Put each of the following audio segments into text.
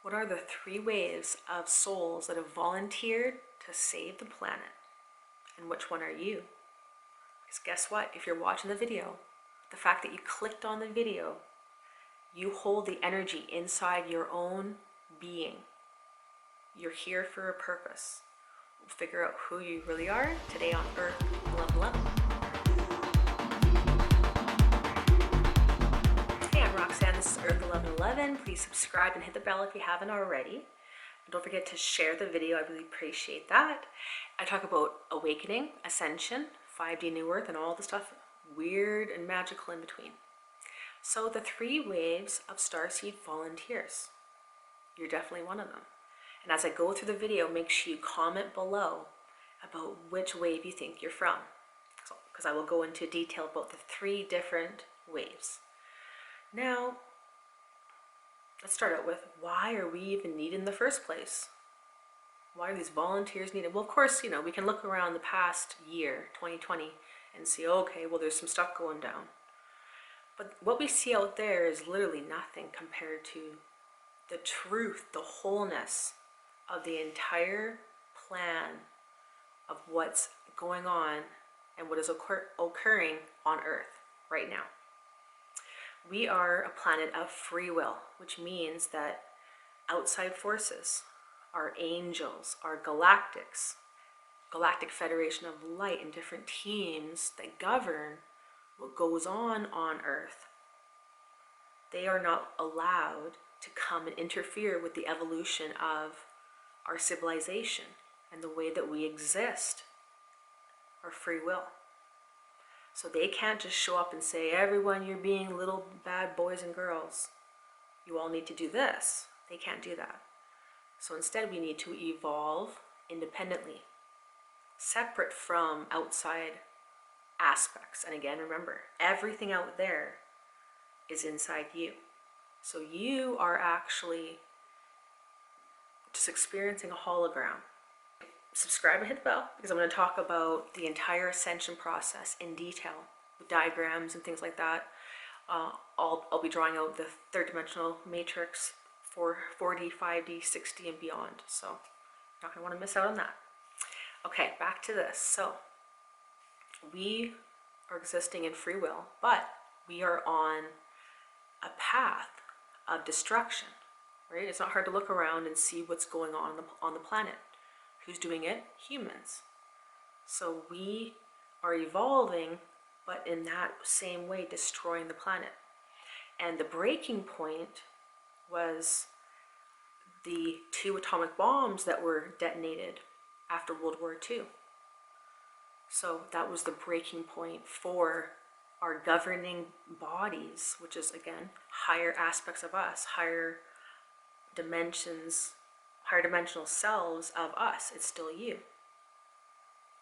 What are the 3 waves of souls that have volunteered to save the planet? And which one are you? Because guess what? If you're watching the video, the fact that you clicked on the video, you hold the energy inside your own being. You're here for a purpose. We'll figure out who you really are today on Earth 1111. Hey, I'm Roxanne. This is Earth 1111. Please subscribe and hit the bell if you haven't already. And don't forget to share the video. I really appreciate that. I talk about awakening, ascension, 5D New Earth, and all the stuff weird and magical in between. So the 3 waves of starseed volunteers. You're definitely one of them. And as I go through the video, make sure you comment below about which wave you think you're from, because I will go into detail about the 3 different waves. Now, let's start out with, why are we even needed in the first place? Why are these volunteers needed? Well, of course, you know, we can look around the past year, 2020, and see, okay, well, there's some stuff going down. But what we see out there is literally nothing compared to the truth, the wholeness of the entire plan of what's going on and what is occurring on Earth right now. We are a planet of free will, which means that outside forces, our angels, our galactics, Galactic Federation of Light, and different teams that govern what goes on Earth, they are not allowed to come and interfere with the evolution of our civilization and the way that we exist, our free will. So they can't just show up and say, everyone, you're being little bad boys and girls. You all need to do this. They can't do that. So instead we need to evolve independently, separate from outside aspects. And again, remember, everything out there is inside you. So you are actually just experiencing a hologram. Subscribe and hit the bell, because I'm going to talk about the entire ascension process in detail with diagrams and things like that. I'll be drawing out the 3rd dimensional matrix for 4D, 5D, 6D, and beyond. So you're not going to want to miss out on that. Okay, back to this. So we are existing in free will, but we are on a path of destruction, right? It's not hard to look around and see what's going on the planet. Who's doing it? Humans. So we are evolving, but in that same way destroying the planet. And the breaking point was the 2 atomic bombs that were detonated after World War II. So that was the breaking point for our governing bodies, which is, again, higher aspects of us, higher dimensions, higher dimensional selves of us. It's still you.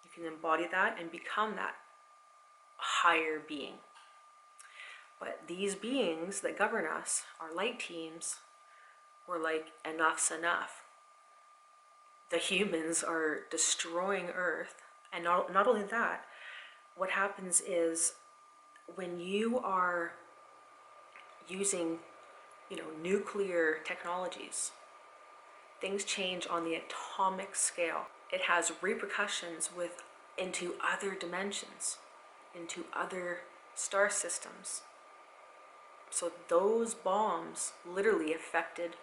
You can embody that and become that higher being. But these beings that govern us, our light teams, were like, enough's enough. The humans are destroying Earth. And not only that, what happens is when you are using, nuclear technologies, things change on the atomic scale. It has repercussions into other dimensions, into other star systems. So those bombs literally affected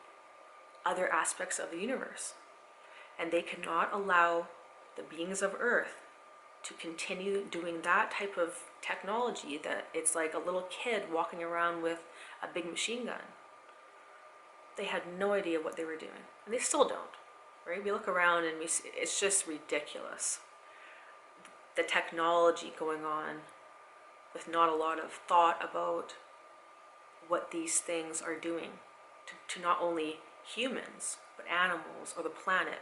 other aspects of the universe. And they cannot allow the beings of Earth to continue doing that type of technology, that it's like a little kid walking around with a big machine gun. They had no idea what they were doing, and they still don't, right? We look around and we see, it's just ridiculous. The technology going on with not a lot of thought about what these things are doing to not only humans, but animals, or the planet,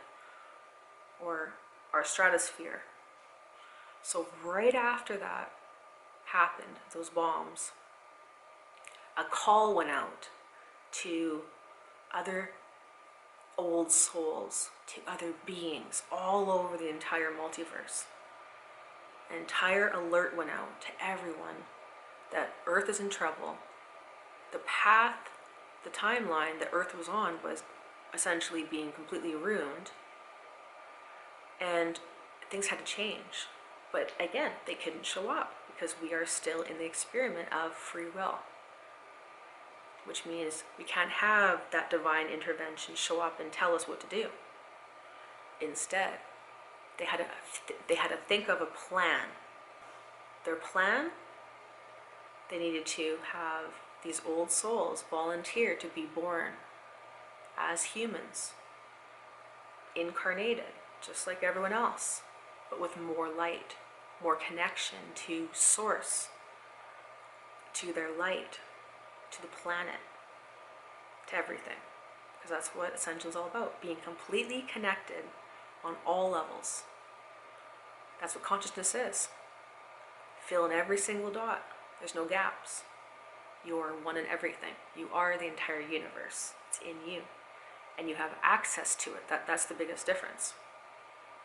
or our stratosphere. So right after that happened, those bombs, a call went out to other old souls, to other beings all over the entire multiverse. An entire alert went out to everyone that Earth is in trouble. The path, the timeline that Earth was on was essentially being completely ruined, and things had to change. But again, they couldn't show up because we are still in the experiment of free will, which means we can't have that divine intervention show up and tell us what to do. Instead, they had to think of a plan. Their plan, they needed to have these old souls volunteer to be born as humans, incarnated, just like everyone else, but with more light, more connection to source, to their light, to the planet, to everything. Because that's what Ascension is all about, being completely connected on all levels. That's what consciousness is. Fill in every single dot. There's no gaps. You are one in everything. You are the entire universe. It's in you. And you have access to it. That's the biggest difference.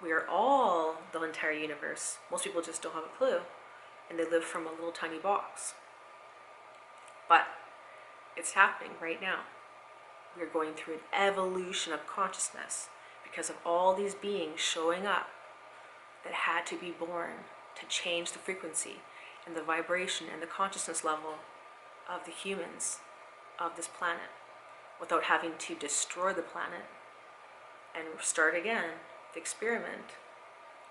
We are all the entire universe. Most people just don't have a clue. And they live from a little tiny box. But it's happening right now. We are going through an evolution of consciousness because of all these beings showing up that had to be born to change the frequency and the vibration and the consciousness level of the humans of this planet without having to destroy the planet and start again the experiment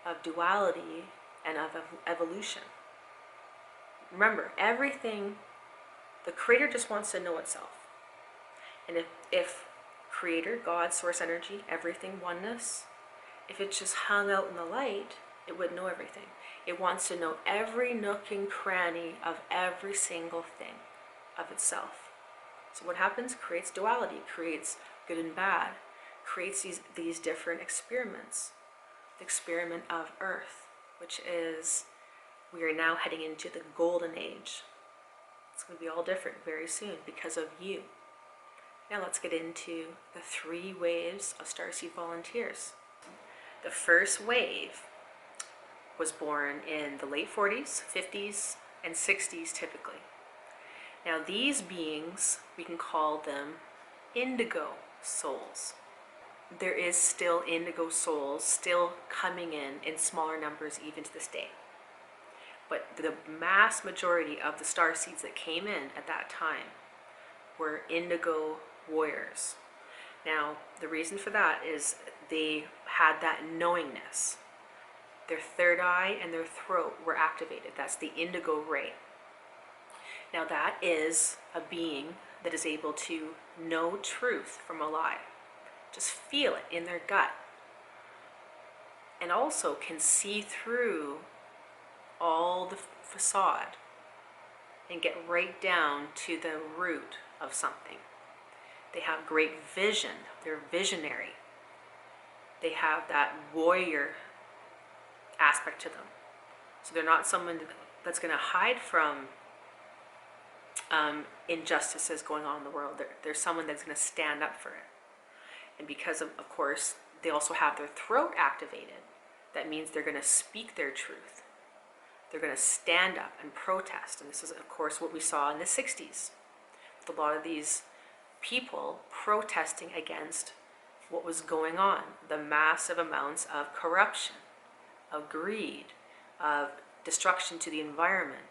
of duality and of evolution. Remember, everything, the Creator just wants to know itself. And if Creator, God, Source Energy, everything, oneness, if it just hung out in the light, it would know everything. It wants to know every nook and cranny of every single thing of itself. So what happens? Creates duality, creates good and bad, creates these different experiments. The experiment of Earth, which is, we are now heading into the golden age. It's going to be all different very soon because of you. Now let's get into the 3 waves of starseed volunteers. The first wave was born in the late 40s, 50s, and 60s typically. Now these beings, we can call them Indigo Souls. There is still Indigo Souls still coming in smaller numbers even to this day. But the mass majority of the starseeds that came in at that time were Indigo warriors. Now, the reason for that is they had that knowingness. Their third eye and their throat were activated. That's the indigo ray. Now that is a being that is able to know truth from a lie. Just feel it in their gut. And also can see through all the facade and get right down to the root of something. They have great vision. They're visionary. They have that warrior aspect to them. So they're not someone that's going to hide from injustices going on in the world. They're someone that's going to stand up for it. And because of course, they also have their throat activated. That means they're going to speak their truth. They're going to stand up and protest. And this is, of course, what we saw in the 60s. With a lot of these people protesting against what was going on. The massive amounts of corruption, of greed, of destruction to the environment.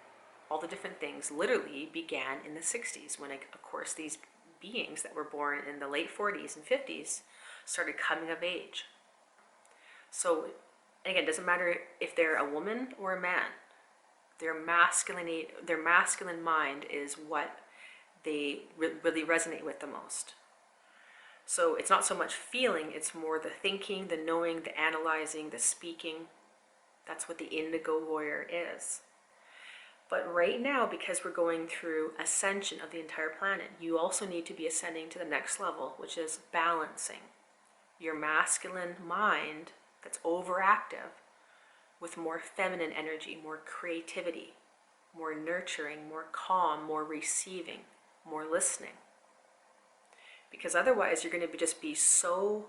All the different things literally began in the 60s when, of course, these beings that were born in the late 40s and 50s started coming of age. So, again, it doesn't matter if they're a woman or a man. Their masculine mind is what they really resonate with the most. So it's not so much feeling, it's more the thinking, the knowing, the analyzing, the speaking. That's what the indigo warrior is. But right now, because we're going through ascension of the entire planet, you also need to be ascending to the next level, which is balancing your masculine mind that's overactive with more feminine energy, more creativity, more nurturing, more calm, more receiving, more listening. Because otherwise you're going to just be so,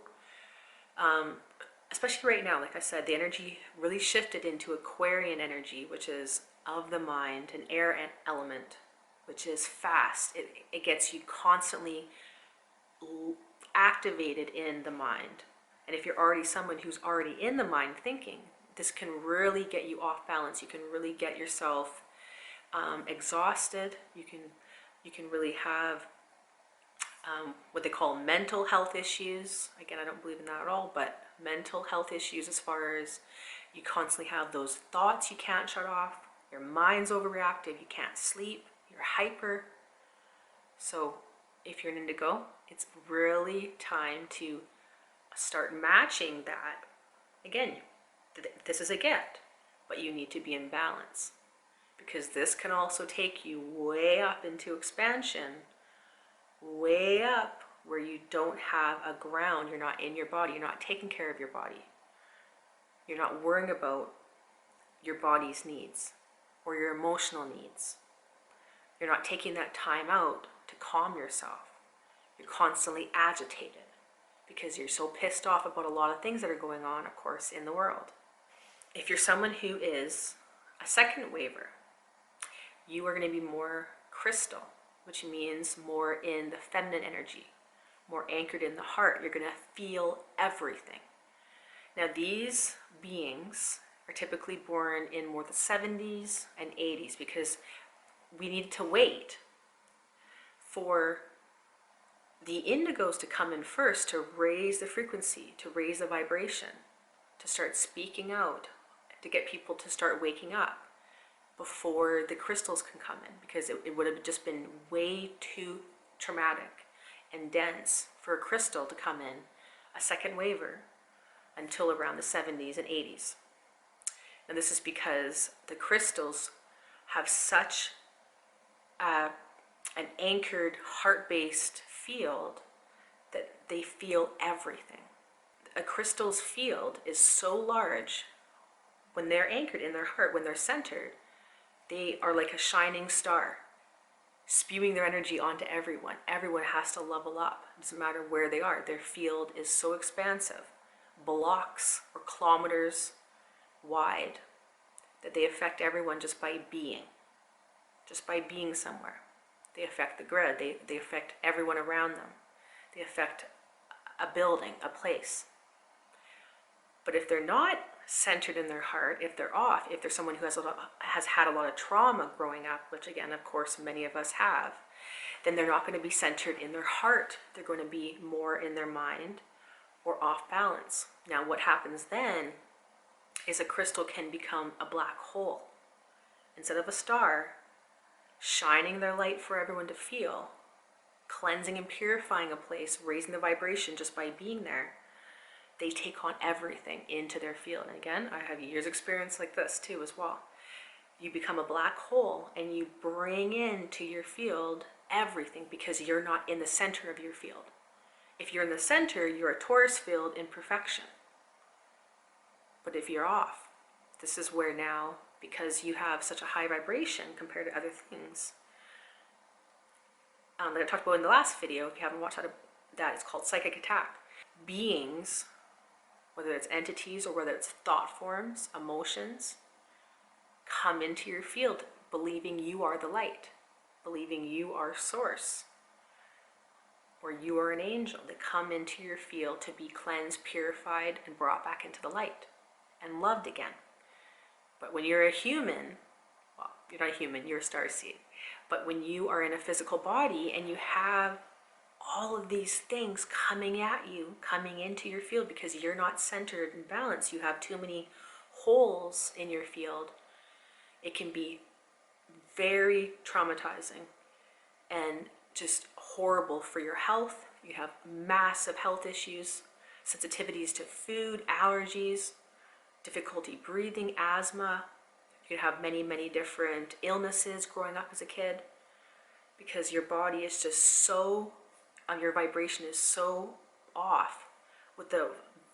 especially right now, like I said, the energy really shifted into Aquarian energy, which is of the mind, an air element, which is fast. It gets you constantly activated in the mind. And if you're already someone who's already in the mind thinking, this can really get you off balance. You can really get yourself exhausted. You can really have what they call mental health issues. Again, I don't believe in that at all, but mental health issues as far as you constantly have those thoughts you can't shut off, your mind's overreactive, you can't sleep, you're hyper. So if you're an indigo, it's really time to start matching that. Again, this is a gift, but you need to be in balance, because this can also take you way up into expansion, way up where you don't have a ground. You're not in your body, you're not taking care of your body, you're not worrying about your body's needs or your emotional needs. You're not taking that time out to calm yourself. You're constantly agitated because you're so pissed off about a lot of things that are going on, of course, in the world. If you're someone who is a second waver, you are going to be more crystal, which means more in the feminine energy, more anchored in the heart. You're going to feel everything. Now, these beings are typically born in more the 70s and 80s, because we need to wait for the indigos to come in first to raise the frequency, to raise the vibration, to start speaking out, to get people to start waking up before the crystals can come in, because it would have just been way too traumatic and dense for a crystal to come in, a second waver, until around the 70s and 80s. And this is because the crystals have such an anchored heart-based field that they feel everything. A crystal's field is so large. When they're anchored in their heart, when they're centered, they are like a shining star, spewing their energy onto everyone. Everyone has to level up. It doesn't matter where they are. Their field is so expansive, blocks or kilometers wide, that they affect everyone just by being somewhere. They affect the grid. They affect everyone around them. They affect a building, a place. But if they're not centered in their heart, if they're off, if they're someone who has had a lot of trauma growing up, which again, of course, many of us have, then they're not going to be centered in their heart. They're going to be more in their mind or off balance. Now, what happens then is a crystal can become a black hole. Instead of a star, shining their light for everyone to feel, cleansing and purifying a place, raising the vibration just by being there, they take on everything into their field. And again, I have years experience like this too as well. You become a black hole and you bring into your field everything, because you're not in the center of your field. If you're in the center, you're a Taurus field in perfection. But if you're off, this is where now, because you have such a high vibration compared to other things, that I talked about in the last video, if you haven't watched that, it's called psychic attack. Beings, whether it's entities or whether it's thought forms, emotions, come into your field believing you are the light, believing you are source, or you are an angel. They come into your field to be cleansed, purified, and brought back into the light and loved again. But when you're a human, well, you're not a human, you're a starseed. But when you are in a physical body and you have all of these things coming at you, coming into your field because you're not centered and balanced, you have too many holes in your field, it can be very traumatizing and just horrible for your health. You have massive health issues, sensitivities to food, allergies, difficulty breathing, asthma. You have many, many different illnesses growing up as a kid, because your body is just so, your vibration is so off with the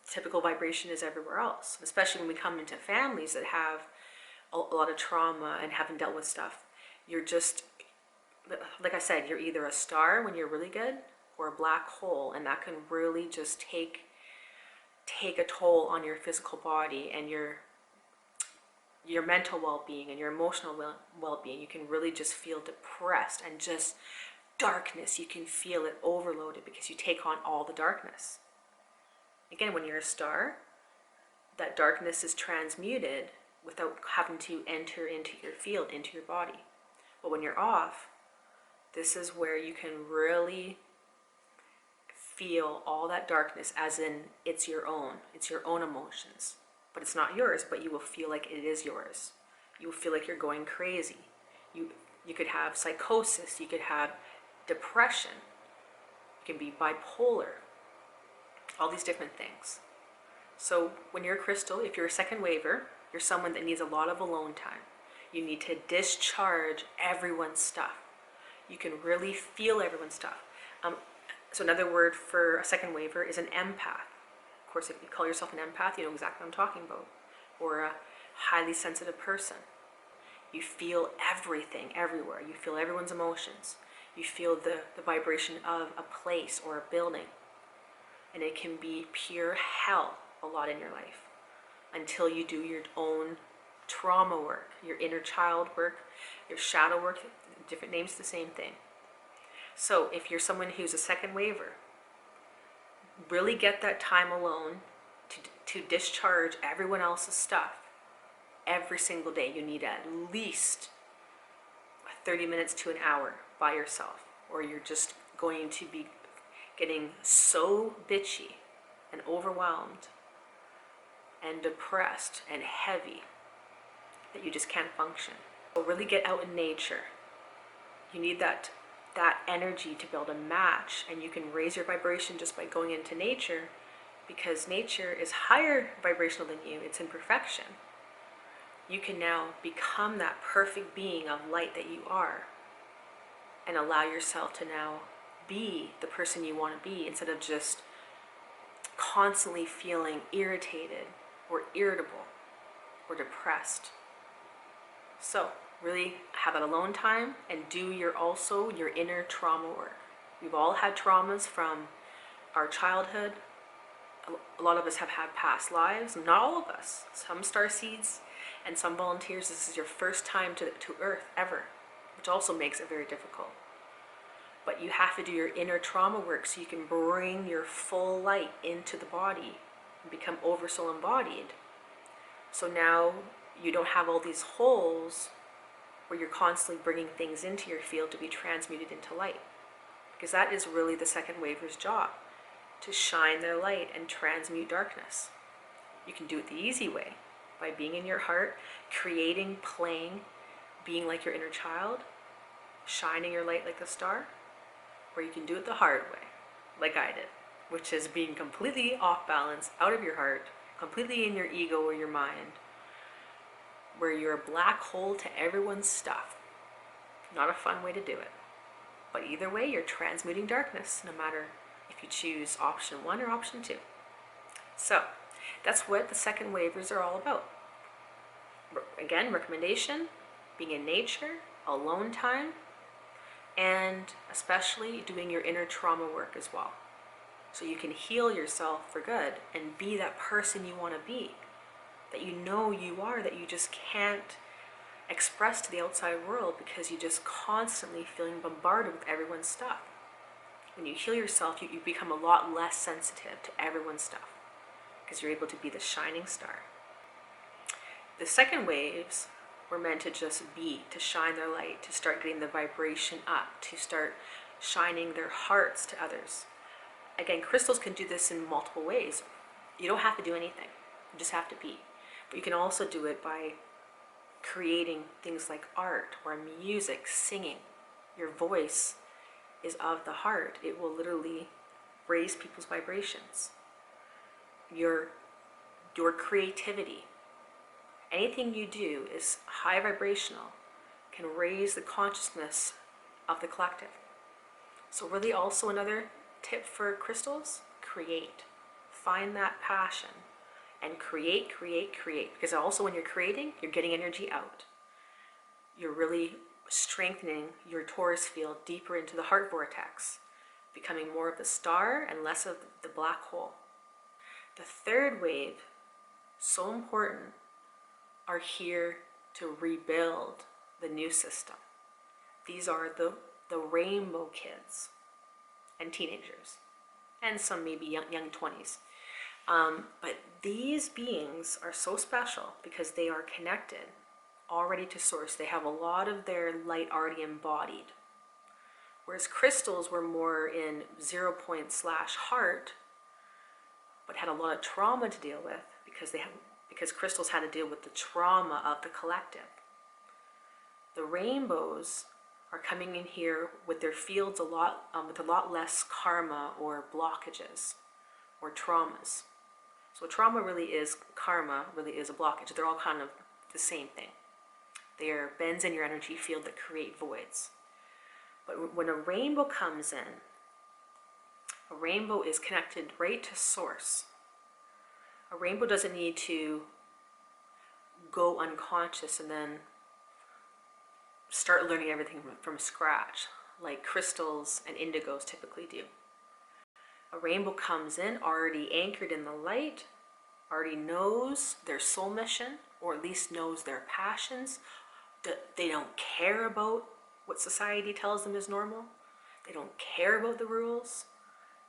typical vibration is everywhere else. Especially when we come into families that have a lot of trauma and haven't dealt with stuff. You're just, like I said, you're either a star when you're really good or a black hole, and that can really just take a toll on your physical body and your mental well-being and your emotional well-being. You can really just feel depressed and just darkness, you can feel it overloaded because you take on all the darkness. Again, when you're a star, that darkness is transmuted without having to enter into your field, into your body. But when you're off, this is where you can really feel all that darkness, as in it's your own emotions. But it's not yours, but you will feel like it is yours. You will feel like you're going crazy. You could have psychosis, you could have depression, you can be bipolar, all these different things. So when you're a crystal, if you're a second waver, you're someone that needs a lot of alone time. You need to discharge everyone's stuff. You can really feel everyone's stuff. So another word for a second waver is an empath. Of course, if you call yourself an empath, you know exactly what I'm talking about. Or a highly sensitive person. You feel everything everywhere. You feel everyone's emotions. You feel the vibration of a place or a building. And it can be pure hell a lot in your life until you do your own trauma work, your inner child work, your shadow work, different names, the same thing. So if you're someone who's a second waver, really get that time alone to discharge everyone else's stuff. Every single day you need at least 30 minutes to an hour by yourself, or you're just going to be getting so bitchy and overwhelmed and depressed and heavy that you just can't function. So really get out in nature. You need that energy to build a match, and you can raise your vibration just by going into nature, because nature is higher vibrational than you. It's in perfection. You can now become that perfect being of light that you are, and allow yourself to now be the person you want to be, instead of just constantly feeling irritated or irritable or depressed. So really have that alone time and do your inner trauma work. We've all had traumas from our childhood. A lot of us have had past lives, not all of us. Some starseeds and some volunteers, this is your first time to Earth ever, which also makes it very difficult. But you have to do your inner trauma work so you can bring your full light into the body and become oversoul embodied. So now you don't have all these holes where you're constantly bringing things into your field to be transmuted into light. Because that is really the second waver's job, to shine their light and transmute darkness. You can do it the easy way, by being in your heart, creating, playing, being like your inner child, shining your light like a star. Or you can do it the hard way, like I did, which is being completely off balance, out of your heart, completely in your ego or your mind, where you're a black hole to everyone's stuff. Not a fun way to do it. But either way, you're transmuting darkness, no matter if you choose option 1 or option 2. So that's what the second wavers are all about. Again, recommendation, being in nature, alone time, and especially doing your inner trauma work as well. So you can heal yourself for good and be that person you want to be, that you know you are, that you just can't express to the outside world because you're just constantly feeling bombarded with everyone's stuff. When you heal yourself, you become a lot less sensitive to everyone's stuff because you're able to be the shining star. The second waves were meant to just be, to shine their light, to start getting the vibration up, to start shining their hearts to others. Again, crystals can do this in multiple ways. You don't have to do anything. You just have to be. But you can also do it by creating things like art or music, singing. Your voice is of the heart. It will literally raise people's vibrations. Your creativity. Anything you do is high vibrational, can raise the consciousness of the collective. So really also another tip for crystals, create. Find that passion and create. Because also when you're creating, you're getting energy out. You're really strengthening your torus field deeper into the heart vortex, becoming more of the star and less of the black hole. The third wave, so important, are here to rebuild the new system. These are the the rainbow kids and teenagers, and some maybe young 20s. But these beings are so special because they are connected already to source. They have a lot of their light already embodied. Whereas crystals were more in 0 point / heart, but had a lot of trauma to deal with because crystals had to deal with the trauma of the collective. The rainbows are coming in here with their fields with a lot less karma or blockages or traumas. So trauma really is karma, really is a blockage. They're all kind of the same thing. They are bends in your energy field that create voids. But when a rainbow comes in, a rainbow is connected right to source. A rainbow doesn't need to go unconscious and then start learning everything from scratch, like crystals and indigos typically do. A rainbow comes in already anchored in the light, already knows their soul mission, or at least knows their passions. They don't care about what society tells them is normal. They don't care about the rules.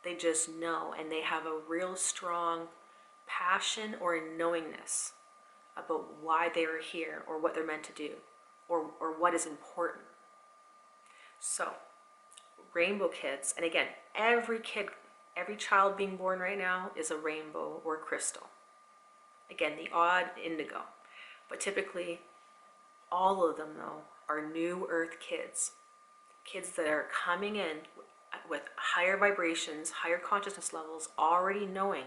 They just know, and they have a real strong passion or knowingness about why they are here or what they're meant to do or what is important. So, rainbow kids, and again, every child being born right now is a rainbow or crystal. Again, the odd indigo. But typically, all of them, though, are new earth kids. Kids that are coming in with higher vibrations, higher consciousness levels, already knowing.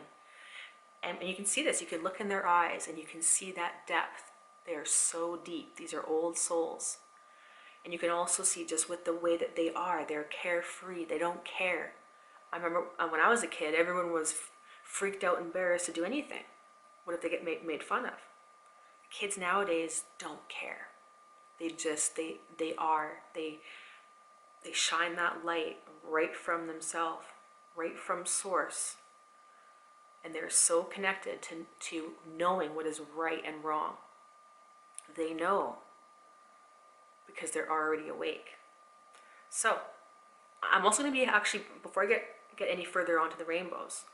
And you can see this. You can look in their eyes and you can see that depth. They are so deep. These are old souls. And you can also see just with the way that they are, they're carefree. They don't care. I remember when I was a kid, everyone was freaked out, embarrassed to do anything. What if they get made fun of? Kids nowadays don't care. They shine that light right from themselves, right from source. And they're so connected to knowing what is right and wrong. They know because they're already awake. So, I'm also going to be actually, before I get any further onto the rainbows,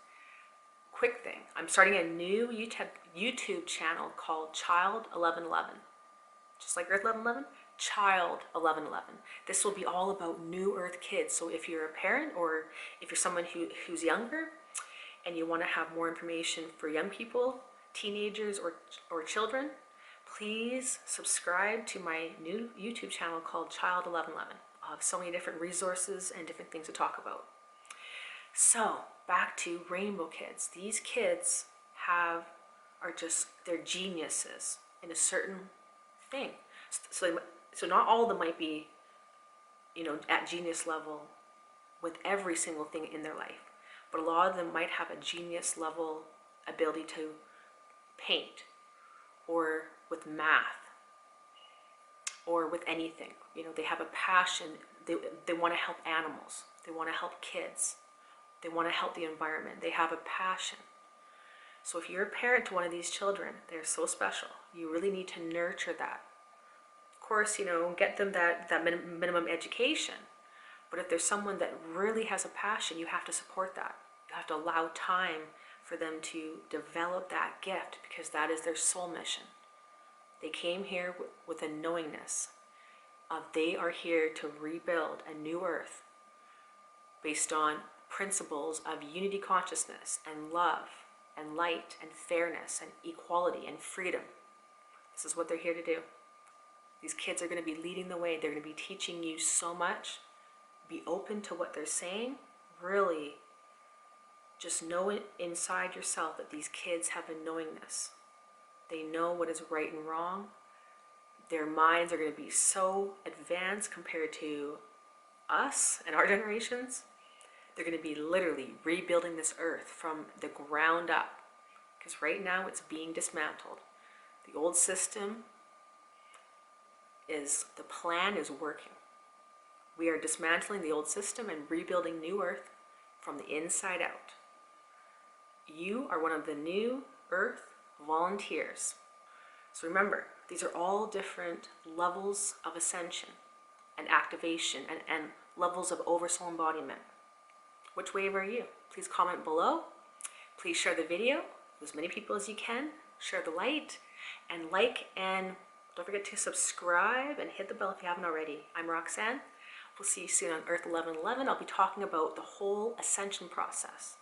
quick thing. I'm starting a new YouTube channel called Child1111. Just like Earth1111, Child1111. This will be all about new earth kids. So if you're a parent or if you're someone who's younger and you want to have more information for young people, teenagers or children, please subscribe to my new YouTube channel called Child1111. I'll have so many different resources and different things to talk about. So back to rainbow kids. These kids they're geniuses in a certain thing. So not all of them might be, at genius level with every single thing in their life, but a lot of them might have a genius level ability to paint, or with math, or with anything. They have a passion. They want to help animals. They want to help kids. They want to help the environment. They have a passion. So if you're a parent to one of these children, they're so special. You really need to nurture that. Of course, get them that minimum education. But if there's someone that really has a passion, you have to support that. You have to allow time for them to develop that gift, because that is their soul mission. They came here with a knowingness of they are here to rebuild a new earth based on principles of unity consciousness and love and light and fairness and equality and freedom. This is what they're here to do. These kids are going to be leading the way. They're going to be teaching you so much. Be open to what they're saying. Really just know it inside yourself that these kids have a knowingness. They know what is right and wrong. Their minds are going to be so advanced compared to us and our generations. They're going to be literally rebuilding this earth from the ground up, because right now it's being dismantled. The old system the plan is working. We are dismantling the old system and rebuilding new earth from the inside out. You are one of the new earth volunteers. So remember, these are all different levels of ascension and activation and levels of oversoul embodiment. Which wave are you? Please comment below. Please share the video with as many people as you can. Share the light and like, and don't forget to subscribe and hit the bell if you haven't already. I'm Roxanne. We'll see you soon on Earth 1111. I'll be talking about the whole ascension process.